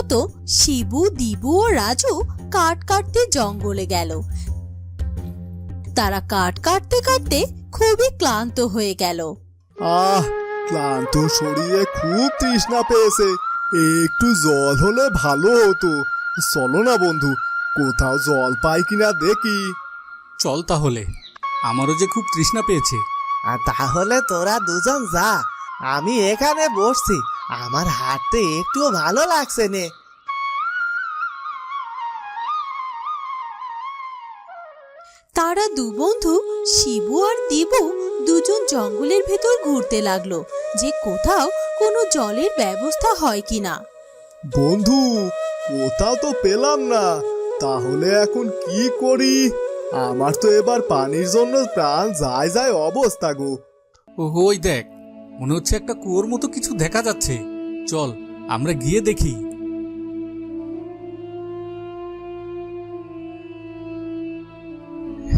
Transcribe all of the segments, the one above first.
মতো শিবু, দিবু ও রাজু কাঠ কাটতে জঙ্গলে গেল। তারা কাঠ কাটতে কাটতে খুবই ক্লান্ত হয়ে গেল। ক্লান্ত শরীরে খুব তৃষ্ণা পেয়েছে, একটু জল হলে ভালো হতো। চলো না বন্ধু, কোথাও জল পাই কিনা দেখি। চল তাহলে, আমারও যে খুব তৃষ্ণা পেয়েছে। তাহলে তোরা দুজন যা, আমি এখানে বসছি, আমার হাঁটতে একটু ভালো লাগছে নে। তারা দু বন্ধু শিবু আর দিবু দুজন জঙ্গলের ভেতর ঘুরতে লাগলো যে কোথাও কোনো জলের ব্যবস্থা হয় কিনা। বন্ধু, কোথাও তো পেলাম না, তাহলে এখন কি করি? আমার তো এবার পানির জন্য প্রাণ যায় যায় অবস্থা গো। ওই দেখ, মনে হচ্ছে একটা কুয়োর মতো কিছু দেখা যাচ্ছে। চল আমরা গিয়ে দেখি।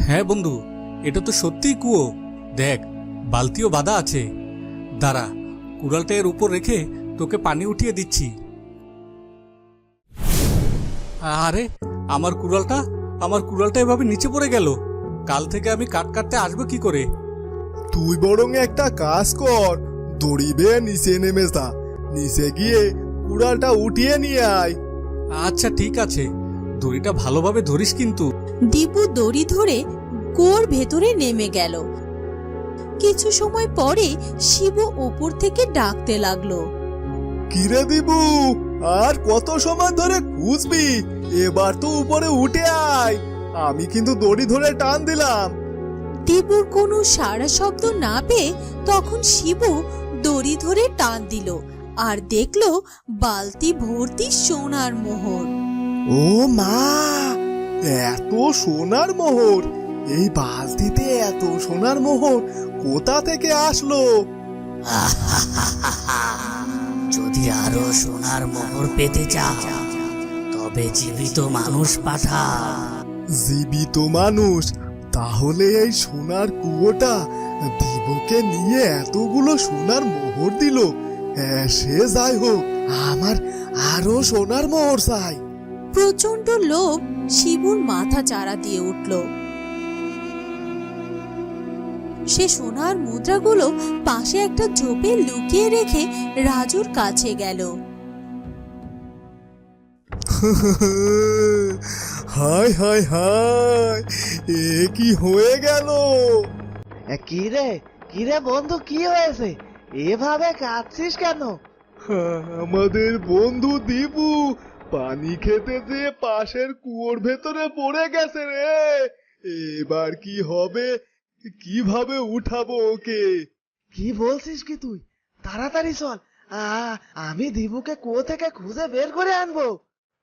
হ্যাঁ বন্ধু, এটা তো সত্যিই কুয়ো। দেখ, বালতিও বাঁধা আছে। দাঁড়া, কুড়ালটা এর উপর রেখে তোকে পানি উঠিয়ে দিচ্ছি। আরে, আমার কুড়ালটা এভাবে নিচে পড়ে গেল। কাল থেকে আমি কাট কাটতে আসবো কি করে? তুই বরং একটা কাজ কর, দড়ি বেয়ে নিচে নেমে যা, নিচে গিয়ে কুড়ালটা উঠিয়ে নিয়ে আয়। আচ্ছা ঠিক আছে, দড়িটা ভালোভাবে ধরিস কিন্তু। দিবু দড়ি ধরে কুয়োর ভেতরে নেমে গেল। কিছু সময় পরে শিবু উপর থেকে ডাকতে লাগলো, কিরে দিবু, আর কত সময় ধরে খুঁজবি? এবার তো উপরে উঠে আয়, আমি কিন্তু দড়ি ধরে টান দিলাম। দিবুর কোনো সাড়া শব্দ না পেয়ে তখন শিবু দড়ি ধরে টান দিল আর দেখলো বালতি ভর্তি সোনার মোহর। ও মা, এত সোনার মোহর! এই বালতিতে এত সোনার মোহর কোথা থেকে আসলো? যদি আরো সোনার মোহর পেতে চাও তবে জীবিত মানুষ পাঠা। জীবিত মানুষ? তাহলে এই সোনার কুয়োটা দিবুকে নিয়ে এতগুলো সোনার মোহর দিল। সে যাই হোক, আমার আরো সোনার মোহর চাই। প্রচন্ড লোভ শিবুর মাথা চারা দিয়ে উঠল। সে সোনার মুদ্রাগুলো পাশে একটা ঝোপে লুকিয়ে রেখে রাজুর কাছে গেল। হায় হায় হায়, এ কি হয়ে গেল? কিরে কিরে বন্ধু, কি হয়েছে? এভাবে কাঁদছিস কেন? আমাদের বন্ধু দিবু পানি খেতে যেয়ে পাশের কুয়োর ভেতরে পড়ে গেছে রে। এবার কি হবে? কিভাবে উঠাবো ওকে? কি বলছিস কি তুই? তাড়াতাড়ি চল, আমি দিবুকে কুয়ো থেকে খুঁজে বের করে আনবো।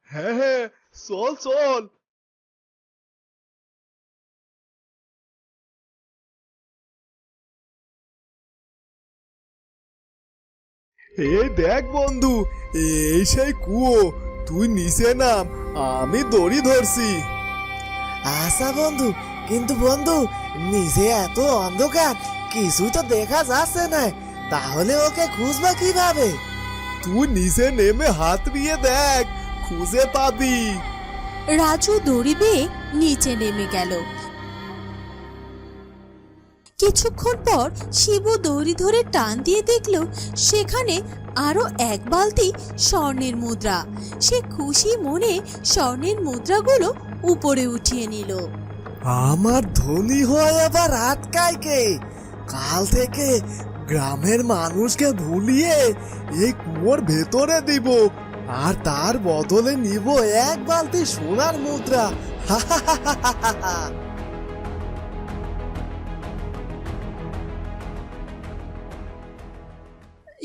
হ্যাঁ হ্যাঁ, চল চল। এই দেখ বন্ধু, এই সেই কুয়ো, তুই নিচে নাম, আমি দড়ি ধরছি। আচ্ছা বন্ধু, কিন্তু বন্ধু নিচে এত অন্ধকার, কিছুই তো দেখা যাচ্ছে না, তাহলে ওকে খুঁজবা কিভাবে? তুই নিচে নেমে হাত দিয়ে দেখ, খুঁজে পাবি। রাজু দড়ি বেয়ে নিচে নেমে গেল। কিছুক্ষণ পর শিবু দড়ি ধরে টান দিয়ে দেখলো সেখানে আরো এক বালতি স্বর্ণের মুদ্রা। সে খুশি মনে স্বর্ণের মুদ্রাগুলো উপরে উঠিয়ে নিল। আমার ধনী হয় আবার আটকায় কে? কাল থেকে গ্রামের মানুষকে ভুলিয়ে এই কুয়োর ভেতরে দিব, আর তার বদলে নিব এক বালতি সোনার মুদ্রা।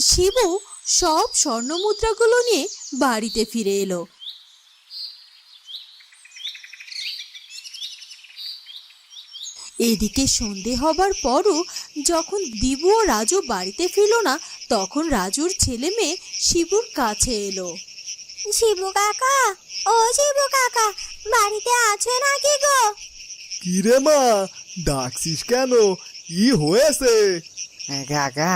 শিবু সব স্বর্ণ মুদ্রাগুলো নিয়ে বাড়িতে ফিরে এলো। এদিকে সন্ধে হবার পরও যখন দিবু ও রাজু বাড়িতে ফিরল না, তখন রাজুর ছেলে মেয়ে শিবুর কাছে এলো। শিবু কাকা, ও শিবু কাকা, বাড়িতে আছো নাকি গো? কিরে মা, ডাকছিস কেন? কি হয়েছে? কাকা,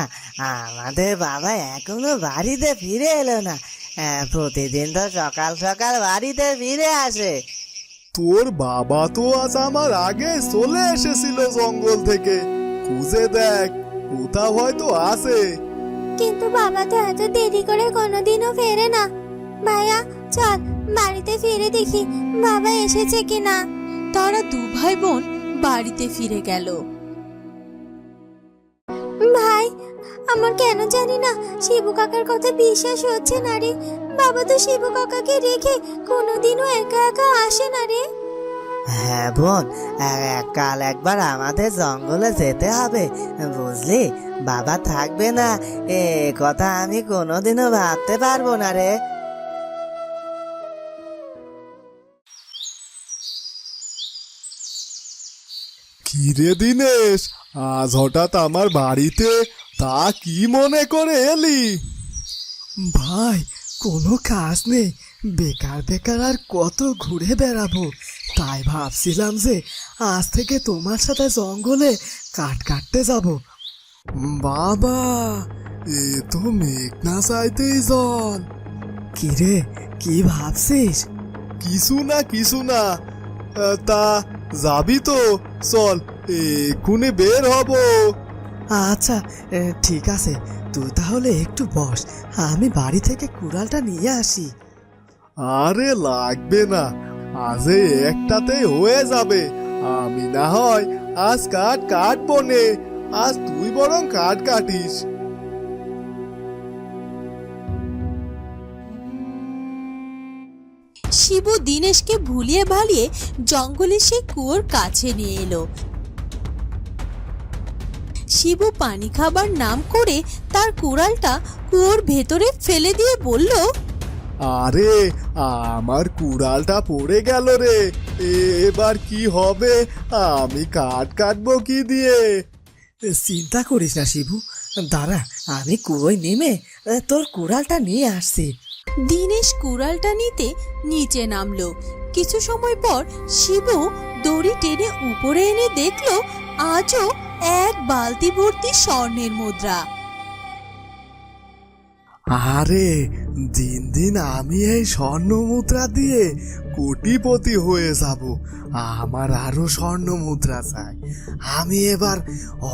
আমাদের বাবা এখনো বাড়িতে ফিরে এলো না, প্রতিদিন তো সকাল সকাল বাড়িতে ফিরে আসে। তোর বাবা তো আজ আমার আগে চলে এসেছিল জঙ্গল থেকে। খুঁজে দেখ, কোথাও হয়তো আছে। কিন্তু বাবা তো এত দেরি করে কোনোদিনও ফেরে না। ভাইয়া চল বাড়িতে ফিরে দেখি বাবা এসেছে কিনা। তারা দু ভাই বোন বাড়িতে ফিরে গেল। ভাই আমার কেন জানি না শিবু কাকার কথা বিশ্বাস হচ্ছে না রে। বাবা তো শিবু কাকাকে রেখে কোনোদিনও একা একা আসে না রে। হ্যাঁ বোন, কাল একবার আমাদের জঙ্গলে যেতে হবে, বুঝলি? বাবা থাকবে না এ কথা আমি কোনোদিনও ভাবতে পারবো না রে। কিরে দিনেশ, আজ হঠাৎ আমার বাড়িতে, তা কি মনে করে এলি? ভাই কোনো কাজ নেই, বেকার বেকার আর কত ঘুরে বেড়াবো, তাই ভাবছিলাম যে আজ থেকে তোমার সাথে জঙ্গলে কাঠ কাটতে যাব। বাবা, এ তো মেঘ না চাইতেই জল। কিরে কি ভাবছিস? কিছু না তা যাবি তো? চল এক্ষুনি বের হব। আচ্ছা ঠিক আছে, তুই তাহলে একটু বস, আমি বাড়ি থেকে কুড়ালটা নিয়ে আসি। আরে লাগবে না, আজ এই একটাতেই হয়ে যাবে। আমি না হয় আজ কাঠ কাটবো নে, আজ তুই বরং কাঠ কাটিস। শিবু দিনেশকে ভুলিয়ে ভালিয়ে জঙ্গলে সে কুয়োর কাছে নিয়ে এলো। শিবু পানি খাবার নাম করে তার কুড়ালটা কুয়োর ভেতরে ফেলে দিয়ে বলল, আরে আমার কুড়ালটা পড়ে গেল রে, এবার কি হবে? আমি কাঠ কাটবো কি দিয়ে? চিন্তা করিস না শিবু, দাঁড়া আমি কুয়োয় নেমে তোর কুড়ালটা নিয়ে আসছি। দিনেশ কুড়ালটা নিতে নিচে নামলো। কিছু সময় পর শিবু দড়ি টেনে উপরে এনে দেখলো আজও এক বালতি ভর্তি স্বর্ণের মুদ্রা। আরে দিন দিন আমি এই স্বর্ণ মুদ্রা দিয়ে কোটিপতি হয়ে যাব। আমার আরো স্বর্ণ মুদ্রা চাই, আমি এবার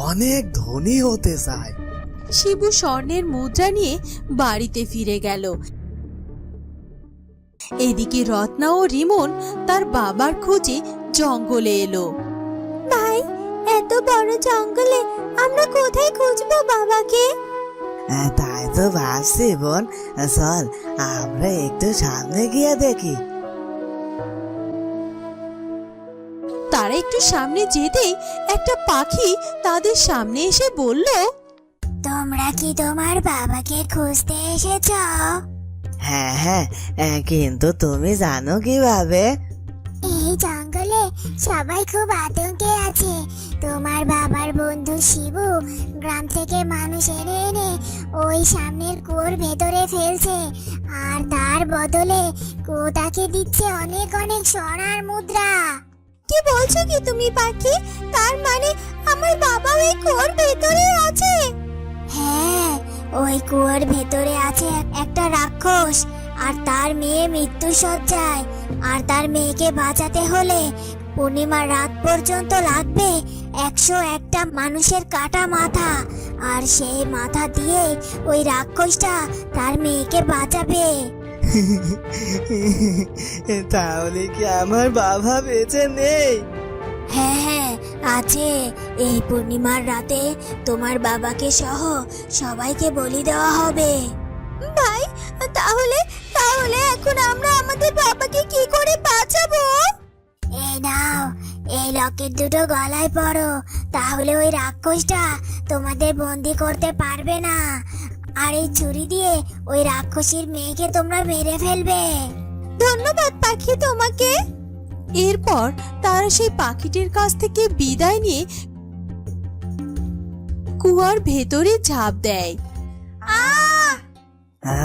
অনেক ধনী হতে চাই। শিবু স্বর্ণের মুদ্রা নিয়ে বাড়িতে ফিরে গেল। এদিকে রত্না ও রিমন তার বাবার খোঁজে জঙ্গলে এলো। ভাই এত বড় জঙ্গলে আমরা কোথায় খুঁজবো বাবাকে? তাই তো ভাবছি বোন, চল আমরা একটু সামনে গিয়ে দেখি। তারা একটু সামনে যেতেই একটা পাখি তাদের সামনে এসে বলল, তোমরা কি তোমার বাবাকে খুঁজতে এসেছ? হ্যাঁ, কিন্তু তুমি জানো কিভাবে? এই জঙ্গলে সবাই খুব আতঙ্কে আছে। তোমার বাবার বন্ধু শিবু গ্রাম থেকে মানুষ এনে এনে ওই সামনের কুয়োর ভেতরে ফেলছে, আর তার বদলে কুয়োটাকে দিচ্ছে অনেক অনেক সোনার মুদ্রা। কি বলছো কি তুমি পাখি? তার মানে আমার বাবা ওই কুয়োর ভেতরে আছে? হ্যাঁ, ওই কুয়োর ভেতরে আছে একটা রাক্ষস, আর তার মেয়ে মৃত্যু সজ্জায়। আর তার মেয়েকে বাঁচাতে হলে পূর্ণিমার রাত পর্যন্ত লাগবে 101টা মানুষের কাটা মাথা, আর সেই মাথা দিয়ে ওই রাক্ষসটা তার মেয়েকে বাঁচাবে। তাহলে কি আমার বাবা বেঁচে নেই? হ্যাঁ আছে। এই পূর্ণিমার রাতে তোমার বাবাকে সহ সবাইকে বলি দেওয়া হবে। ভাই তাহলে এখন আমরা আমাদের বাবাকে কি করে বাঁচাবো? এই নাও, এই লকেট দুটো গলায় পরো, তাহলে ওই রাক্ষসটা তোমাদের বন্দি করতে পারবে না। আর এই ছুরি দিয়ে ওই রাক্ষসীর মেয়েকে তোমরা মেরে ফেলবে। ধন্যবাদ পাখি তোমাকে। এরপর তারা সেই পাখিটির কাছ থেকে বিদায় নিয়ে কুয়ার ভেতরে ঝাঁপ দেয়।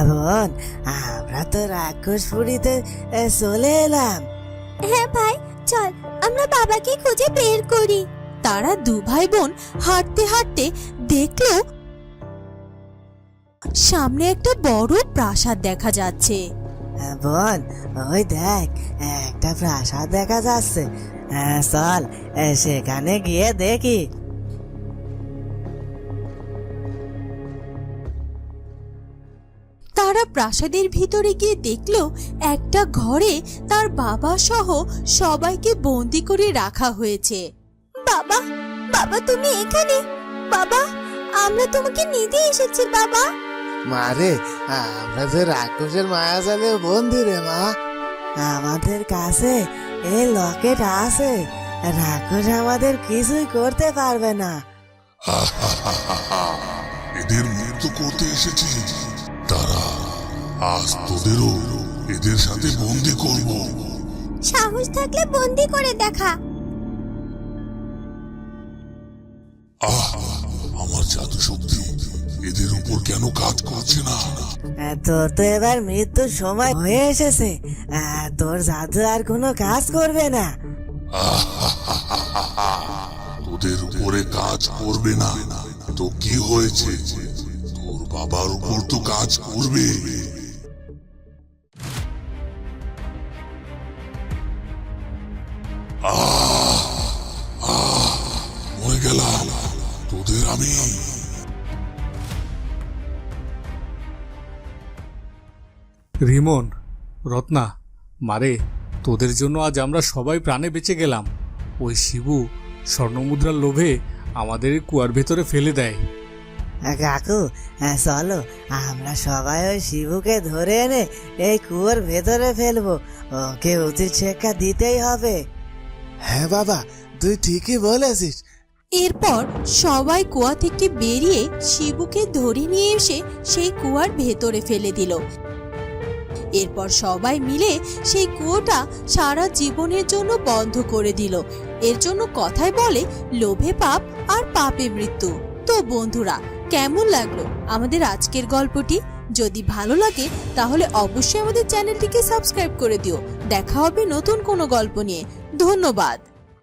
বোন, আমরা তো রাক্ষসপুরীতে চলে এলাম। হ্যাঁ ভাই, চল আমরা বাবাকে খুঁজে বের করি। তারা দু ভাই বোন হাঁটতে হাঁটতে দেখলো সামনে একটা বড় প্রাসাদ দেখা যাচ্ছে। বোন, ওই দেখ, একটা প্রাসাদ দেখা যাচ্ছে। চল সেখানে গিয়ে দেখি। তারা প্রাসাদের ভিতরে গিয়ে দেখলো একটা ঘরে তার বাবা সহ সবাইকে বন্দি করে রাখা হয়েছে। বাবা, বাবা তুমি এখানে? বাবা, আমরা তোমাকে নিতে এসেছি বাবা। মারে, আমরা যে রাক্ষসের মায়াজালে বন্দি রে মা। আমাদের কাছে এই লকেট আছে, রাক্ষস আমাদের কিছুই করতে পারবে না। এদের মুক্ত করতে এসেছি, তারা আজ তোদেরও এদের সাথে বন্দি করব। সাহস থাকলে বন্দি করে দেখা। আমার জাদু শক্তি এদের উপর কেন কাজ করছে না? তোর তো এবার মৃত্যুর সময় হয়ে এসেছে, তোর জাদু আর কোনো কাজ করবে না। তোদের উপরে কাজ করবে না তো কি হয়েছে? তোর বাবার উপর তো কাজ করবে। মরে গেলাম, তোদের আমি। রিমন, রত্না, মারে, তোদের জন্য আজ আমরা সবাই প্রাণে বেঁচে গেলাম। ওই শিবু স্বর্ণমুদ্রার লোভে আমাদের এই কুয়ার ভেতরে ফেলে দেয়। কাকু, চলো আমরা সবাই ওই শিবুকে ধরে এনে এই কুয়োর ভেতরে ফেলবো। ওকে উচিত শিক্ষা দিতেই হবে। হ্যাঁ বাবা, তুই ঠিকই বলেছিস। এরপর সবাই কুয়া থেকে বেরিয়ে শিবুকে ধরে নিয়ে এসে সেই কুয়ার ভেতরে ফেলে দিল। এরপর সবাই মিলে সেই কুয়োটা সারা জীবনের জন্য বন্ধ করে দিল। এর জন্য কথায় বলে, লোভে পাপ আর পাপে মৃত্যু। তো বন্ধুরা, কেমন লাগলো আমাদের আজকের গল্পটি? যদি ভালো লাগে তাহলে অবশ্যই আমাদের চ্যানেলটিকে সাবস্ক্রাইব করে দিও। দেখা হবে নতুন কোনো গল্প নিয়ে। ধন্যবাদ।